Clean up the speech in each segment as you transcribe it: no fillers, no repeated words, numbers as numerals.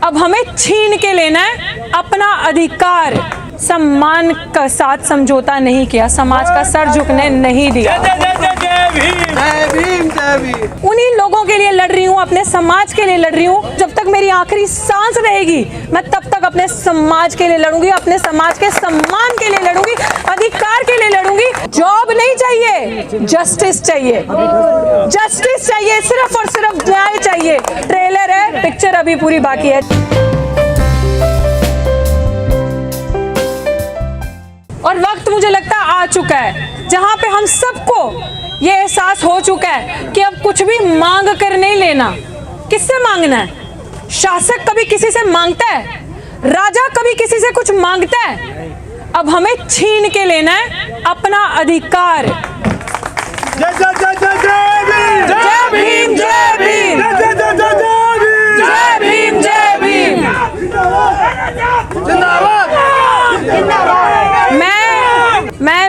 अब हमें छीन के लेना है अपना अधिकार। सम्मान का साथ समझौता नहीं किया, समाज का सर झुकने नहीं दिया। उन्हीं लोगों के लिए लड़ रही हूँ, अपने समाज के लिए लड़ रही हूँ। जब तक मेरी आखिरी सांस रहेगी मैं तब तक अपने समाज के लिए लड़ूंगी, अपने समाज के सम्मान के लिए लड़ूंगी, अधिकार के लिए लड़ूंगी। जॉब नहीं चाहिए, जस्टिस चाहिए, जस्टिस चाहिए, सिर्फ और सिर्फ न्याय चाहिए। ट्रेलर है, पिक्चर अभी पूरी बाकी है। और वक्त मुझे लगता आ चुका है जहां पे हम सबको ये एहसास हो चुका है कि अब कुछ भी मांग कर नहीं लेना। किससे मांगना है? शासक कभी किसी से मांगता है? राजा कभी किसी से कुछ मांगता है? अब हमें छीन के लेना है अपना अधिकार। जय जय जय जय जय भीम, जय भीम, जय भीम, जय भीम, जय भीम।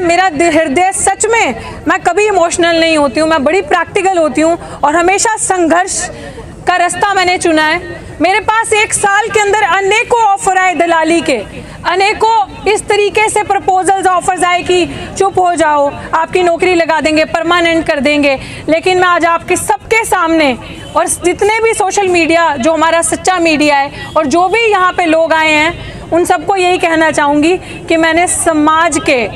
मेरा हृदय सच में, मैं कभी इमोशनल नहीं होती हूँ, मैं बड़ी प्रैक्टिकल होती हूँ और हमेशा संघर्ष का रास्ता मैंने चुना है। मेरे पास एक साल के अंदर अनेकों ऑफर आए दलाली के, अनेकों इस तरीके से प्रपोजल्स ऑफर्स आए कि चुप हो जाओ, आपकी नौकरी लगा देंगे, परमानेंट कर देंगे। लेकिन मैं आज आपके सबके सामने और जितने भी सोशल मीडिया, जो हमारा सच्चा मीडिया है और जो भी यहाँ पे लोग आए हैं, उन सबको यही कहना चाहूँगी कि मैंने समाज के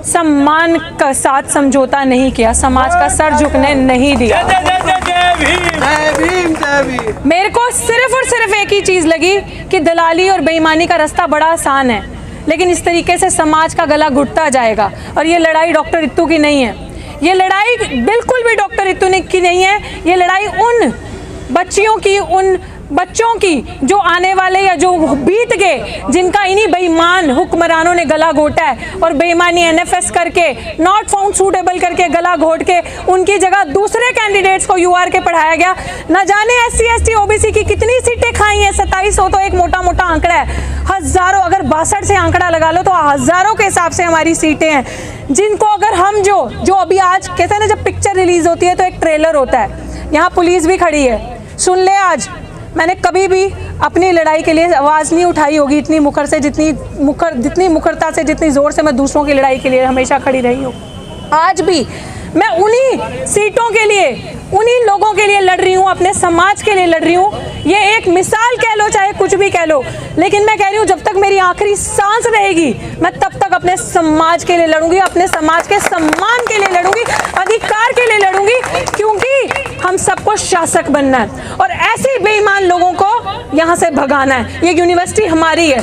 सम्मान का साथ समझौता नहीं किया, समाज का सर झुकने नहीं दिया। मेरे को सिर्फ और सिर्फ एक ही चीज लगी कि दलाली और बेईमानी का रास्ता बड़ा आसान है, लेकिन इस तरीके से समाज का गला घुटता जाएगा। और ये लड़ाई डॉक्टर रितु की नहीं है, ये लड़ाई बिल्कुल भी डॉक्टर रितु की नहीं है। ये लड़ाई उन बच्चियों की, उन बच्चों की जो आने वाले या जो बीत गए, जिनका इन्हीं बेईमान हुक्मरानों ने गला घोटा है और बेईमानी एनएफएस करके, नॉट फाउंड सूटेबल करके गला घोट के उनकी जगह दूसरे कैंडिडेट्स को यूआर के पढ़ाया गया। न जाने एससी एसटी ओबीसी की कितनी सीटें खाई हैं। 2700 तो एक मोटा मोटा आंकड़ा है, हजारों, अगर 62 से आंकड़ा लगा लो तो हजारों के हिसाब से हमारी सीटें हैं, जिनको अगर हम जो अभी आज कहते हैं ना, जब पिक्चर रिलीज होती है तो एक ट्रेलर होता है। यहाँ पुलिस भी खड़ी है, सुन ले, आज मैंने कभी भी अपनी लड़ाई के लिए आवाज़ नहीं उठाई होगी इतनी मुखर से, जितनी मुखरता से, जितनी ज़ोर से मैं दूसरों की लड़ाई के लिए हमेशा खड़ी रही हूँ। आज भी मैं उन्हीं सीटों के लिए, उन्हीं लोगों के लिए लड़ रही हूँ, अपने समाज के लिए लड़ रही हूँ। ये एक मिसाल कह लो, चाहे कुछ भी कह लो, लेकिन मैं कह रही हूँ जब तक मेरी आखिरी सांस रहेगी मैं तब तक अपने समाज के लिए लड़ूंगी, अपने समाज के सम्मान के लिए लड़ूंगी, अधिकार के लिए लड़ूंगी, क्योंकि हम सबको शासक बनना है और ऐसे बेईमान लोगों को यहाँ से भगाना है। ये यूनिवर्सिटी हमारी है,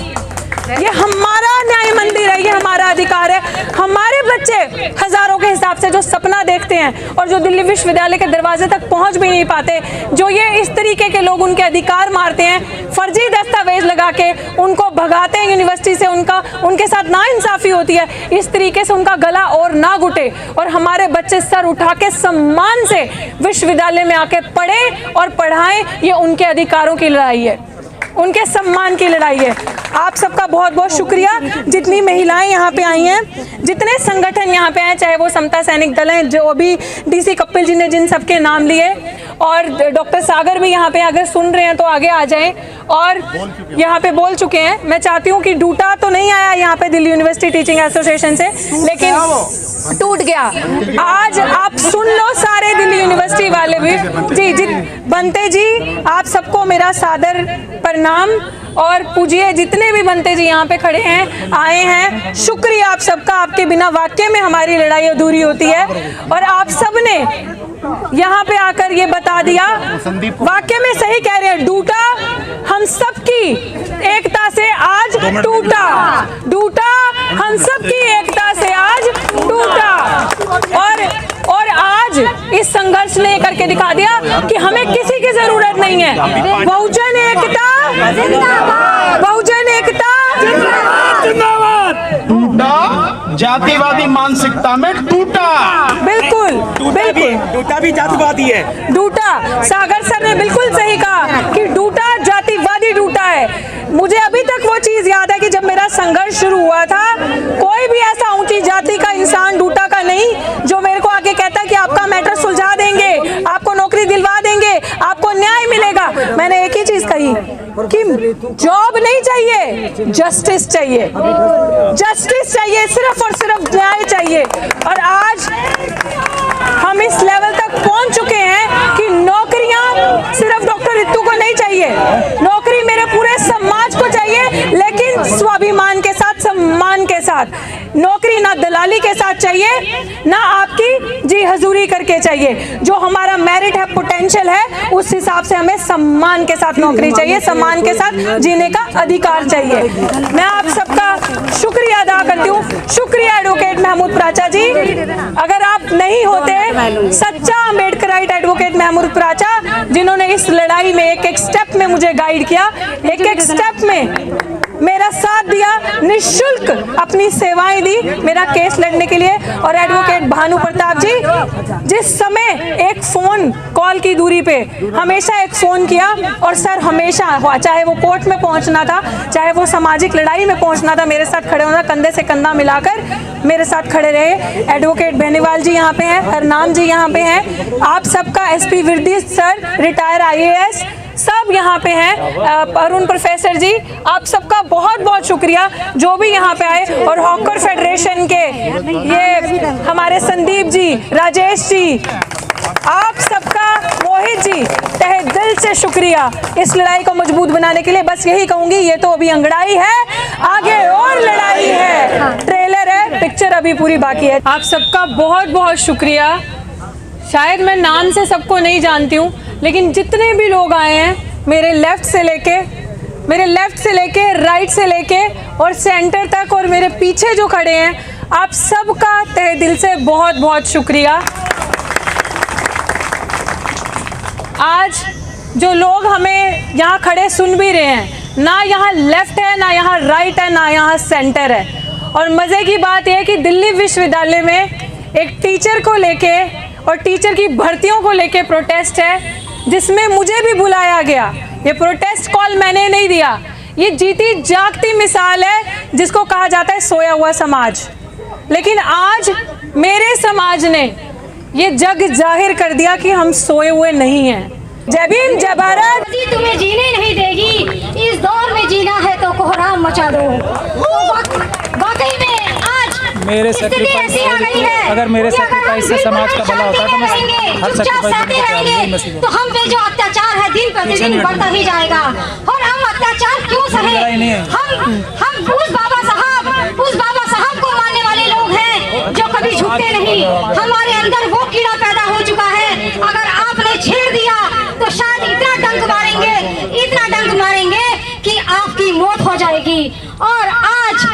ये हमारा न्याय मंदिर है, ये हमारा अधिकार है। हमारे बच्चे हजारों के हिसाब से जो सपना देखते हैं और जो दिल्ली विश्वविद्यालय के दरवाजे तक पहुंच भी नहीं पाते, जो ये इस तरीके के लोग उनके अधिकार मारते हैं, फर्जी दस्तावेज लगा के उनको भगाते हैं यूनिवर्सिटी से, उनके साथ नाइंसाफी होती है, इस तरीके से उनका गला और ना घुटे और हमारे बच्चे सर उठा के सम्मान से विश्वविद्यालय में आके पढ़े और पढ़ाएं। ये उनके अधिकारों की लड़ाई है, उनके सम्मान की लड़ाई है। आप सबका बहुत बहुत शुक्रिया, जितनी महिलाएं यहाँ पे आई हैं, जितने संगठन यहाँ पे आए, चाहे वो समता सैनिक दल हैं, जो अभी डीसी कपिल जी ने जिन सबके नाम लिए, और डॉक्टर सागर भी यहाँ पे अगर सुन रहे हैं तो आगे आ जाएं और यहाँ पे बोल चुके हैं। मैं चाहती हूँ कि डूटा तो नहीं आया यहाँ पे दिल्ली यूनिवर्सिटी टीचिंग एसोसिएशन से, लेकिन टूट गया। आज आप सुन लो सारे दिल्ली यूनिवर्सिटी वाले भी। जी बनते जी, आप सबको मेरा सादर प्रणाम और पूजिए। जितने भी बनते जी यहाँ पे खड़े हैं, आए हैं, शुक्रिया आप सबका। आपके बिना वाकई में हमारी लड़ाई अधूरी होती है और आप सब ने यहाँ पे आकर ये बता दिया, वाकई में सही कह रहे हैं, डूटा हम सबकी एकता से आज टूटा, डूटा हम सबकी एकता से आज टूटा। और आज इस संघर्ष ने करके दिखा दिया कि हमें किसी की जरूरत नहीं है। बहुजन एकता जिंदाबाद, बहुजन एकता जिंदाबाद। टूटा जातिवादी मानसिकता में टूटा, बिल्कुल डूटा भी जातिवादी है। डूटा, सागर सर ने बिल्कुल सही कहा कि डूटा जातिवादी डूटा है। मुझे अभी तक वो चीज याद है कि जब मेरा संघर्ष शुरू हुआ था, कोई भी ऐसा ऊंची जाति का इंसान डूटा का नहीं जो मेरे को आके कहता कि आपका मैटर सुलझा देंगे, आपको नौकरी दिलवा देंगे, आपको न्याय मिलेगा। मैंने एक ही चीज चीज कही कि जॉब नहीं चाहिए, जस्टिस चाहिए, जस्टिस चाहिए, सिर्फ और सिर्फ न्याय चाहिए। और आज हम इस लेवल तक पहुंच चुके हैं कि नौकरियां सिर्फ डॉक्टर रितु को नहीं चाहिए, नौकरी मेरे पूरे समाज को चाहिए, लेकिन स्वाभिमान के साथ, सम्मान के साथ। नौकरी ना दलाली के साथ चाहिए, ना आपकी जी हजूरी करके चाहिए। जो हमारा मेरिट है, पोटेंशियल है, उस हिसाब से हमें सम्मान के साथ नौकरी चाहिए, सम्मान के साथ जीने का अधिकार चाहिए। मैं आप सबका शुक्रिया अदा करती हूँ। शुक्रिया एडवोकेट महमूद प्राचा जी। अगर आप नहीं होते सच्चा अम्बेडकराइट एडवोकेट महमूद प्राचा, जिन्होंने इस लड़ाई में एक एक स्टेप में मुझे गाइड किया, एक एक स्टेप में मेरा साथ दिया, निःशुल्क अपनी सेवाएं दी मेरा केस लड़ने के लिए। और एडवोकेट भानु प्रताप जी, जिस समय एक फोन कॉल की दूरी पे हमेशा एक फोन किया, और सर हमेशा, चाहे वो कोर्ट में पहुंचना था, चाहे वो सामाजिक लड़ाई में पहुंचना था, मेरे साथ खड़े होना, कंधे से कंधा मिलाकर मेरे साथ खड़े रहे। एडवोकेट बेनीवाल जी यहाँ पे हैं, हरनाम जी यहाँ पे हैं, आप सबका SP Virdi sir, retire IAS, सब यहाँ पे हैं, अरुण प्रोफेसर जी, आप सबका बहुत बहुत शुक्रिया जो भी यहाँ पे आए। और हॉकर फेडरेशन के ये हमारे संदीप जी, राजेश जी, आप सबका, मोहित जी, तहे दिल से शुक्रिया इस लड़ाई को मजबूत बनाने के लिए। बस यही कहूंगी, ये तो अभी अंगड़ाई है, आगे और लड़ाई है, ट्रेलर है, पिक्चर अभी पूरी बाकी है। आप सबका बहुत बहुत शुक्रिया। शायद मैं नाम से सबको नहीं जानती हूँ, लेकिन जितने भी लोग आए हैं, मेरे लेफ्ट से लेके राइट से लेके और सेंटर तक, और मेरे पीछे जो खड़े हैं, आप सबका तहे दिल से बहुत बहुत शुक्रिया। आज जो लोग हमें यहाँ खड़े सुन भी रहे हैं, ना यहाँ लेफ्ट है, ना यहाँ राइट है, ना यहाँ सेंटर है। और मज़े की बात यह है कि दिल्ली विश्वविद्यालय में एक टीचर को लेके और टीचर की भर्तियों को लेके प्रोटेस्ट है, जिसमें मुझे भी बुलाया गया। ये प्रोटेस्ट कॉल मैंने नहीं दिया, ये जीती जागती मिसाल है जिसको कहा जाता है सोया हुआ समाज। लेकिन आज मेरे समाज ने ये जग जाहिर कर दिया कि हम सोए हुए नहीं हैं। जय भीम, जय भारत। तुम्हें जीने नहीं देगी, इस दौर में जीना है तो कोहराम मचा दो। वाकई में आज मेरे सेक्रीफाइस से, अगर मेरे सेक्रीफाइस से समाज का भला होता तो मैं हर सेक्रीफाइस तो हम पे जो अत्याचार है दिन प्रतिदिन बढ़ता ही जाएगा। और हम अत्याचार क्यों सहे? हम उस बाबा साहब को मानने वाले लोग हैं जो कभी झुकते नहीं। हमारे अंदर वो कीड़ा पैदा हो चुका है, अगर आपने छेड़ दिया तो शायद इतना डंक मारेंगे कि आपकी मौत हो जाएगी। और आज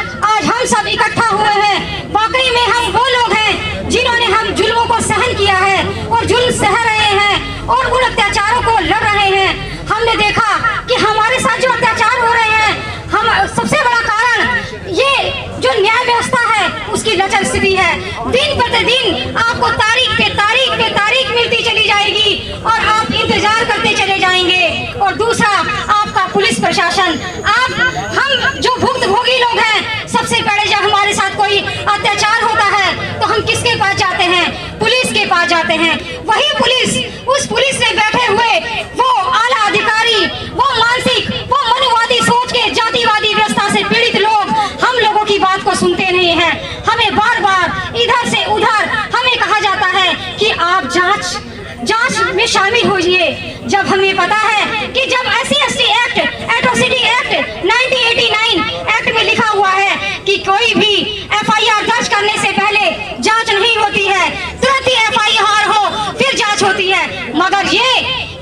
हम सब इकट्ठा हुए हैं, वाकई में हम वो लोग हैं जिन्होंने हम जुल्मों को सहन किया है और जुल्म सह रहे हैं और उन अत्याचारों को लड़ रहे हैं। हमने देखा कि हमारे साथ जो अत्याचार हो रहे हैं, हम सबसे बड़ा कारण ये जो न्याय व्यवस्था है उसकी लचर स्थिति है। दिन प्रतिदिन आपको तारीख पे तारीख मिलती चली जाएगी और आप इंतजार करते चले जाएंगे। और दूसरा, आपका पुलिस प्रशासन, हम जो भुक्तभोगी लोग हैं, सबसे पहले जब हमारे साथ कोई अत्याचार होता है तो हम किसके पास जाते हैं? पुलिस के पास जाते हैं। वही पुलिस, उस पुलिस में बैठे हुए वो आला अधिकारी, वो मानसिक, वो मनुवादी सोच के जातिवादी व्यवस्था से पीड़ित लोग हम लोगों की बात को सुनते नहीं हैं। हमें बार बार इधर से उधर हमें कहा जाता है कि आप जांच में शामिल होइए, जब हमें पता है कि जब SC/ST act, atrocity act 1989 act में लिखा हुआ है कि कोई भी FIR दर्ज करने से पहले जांच नहीं होती है, तुरंत ही FIR हो फिर जांच होती है। मगर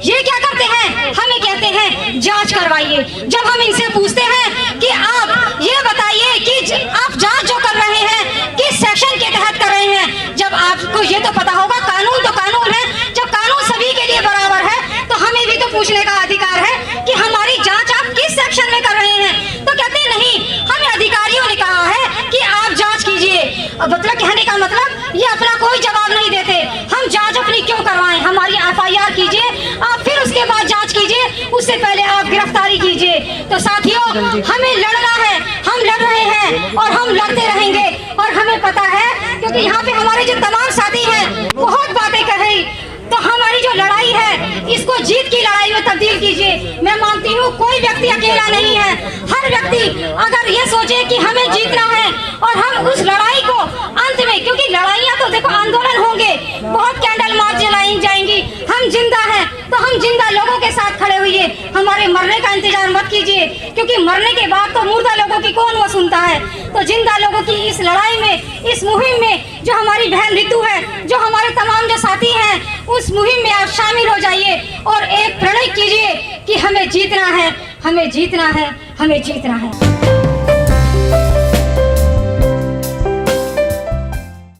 ये क्या करते हैं? हमें कहते हैं जांच करवाइए। जब हम इनसे पूछते हैं कि आप ये बताइए कि आप जांच जो कर रहे हैं किस सेक्शन के तहत कर रहे हैं, जब आपको ये तो पता होगा कानून तो कानून है, जब कानून सभी के लिए बराबर है तो हमें भी तो पूछने का अधिकार है कि हमारी जांच आप किस सेक्शन में कर रहे हैं। तो कहते नहीं, हमें अधिकारियों ने कहा है कि आप जांच कीजिए। मतलब कहने का मतलब ये अपना कोई जवाब नहीं देते। हम जांच अपनी क्यों करवाएं? हमारी FIR कीजिए, आप फिर उसके बाद जांच कीजिए, उससे पहले आप गिरफ्तारी कीजिए। तो साथियों, हमें लड़ना है, हम लड़ रहे हैं और हम लड़ते रहेंगे। और हमें पता है, क्योंकि यहाँ पे हमारे जो तमाम साथी हैं बहुत बातें कर रही, तो हमारी जो लड़ाई है इसको जीत की लड़ाई में तब्दील कीजिए। मैं मानती हूँ कोई व्यक्ति अकेला नहीं है। हर व्यक्ति अगर ये सोचे कि हमें जीतना है और हम उस लड़ाई को अंत में, क्योंकि लड़ाइयाँ तो देखो आंदोलन होंगे, बहुत कैंडल मार्च जलाई जाएंगी, हम जिंदा हैं तो हम जिंदा लोगों के साथ खड़े हुए, हमारे मरने का इंतजार मत कीजिए, क्योंकि मरने के बाद तो मुर्दा लोगों की कौन वो सुनता है। तो जिंदा लोगों की इस लड़ाई में, इस मुहिम में जो हमारी बहन रितु है, जो हमारे तमाम जो साथी हैं, उस मुहिम में आप शामिल हो जाइए और एक प्रण कीजिए कि हमें जीतना है, हमें जीतना है, हमें जीतना है।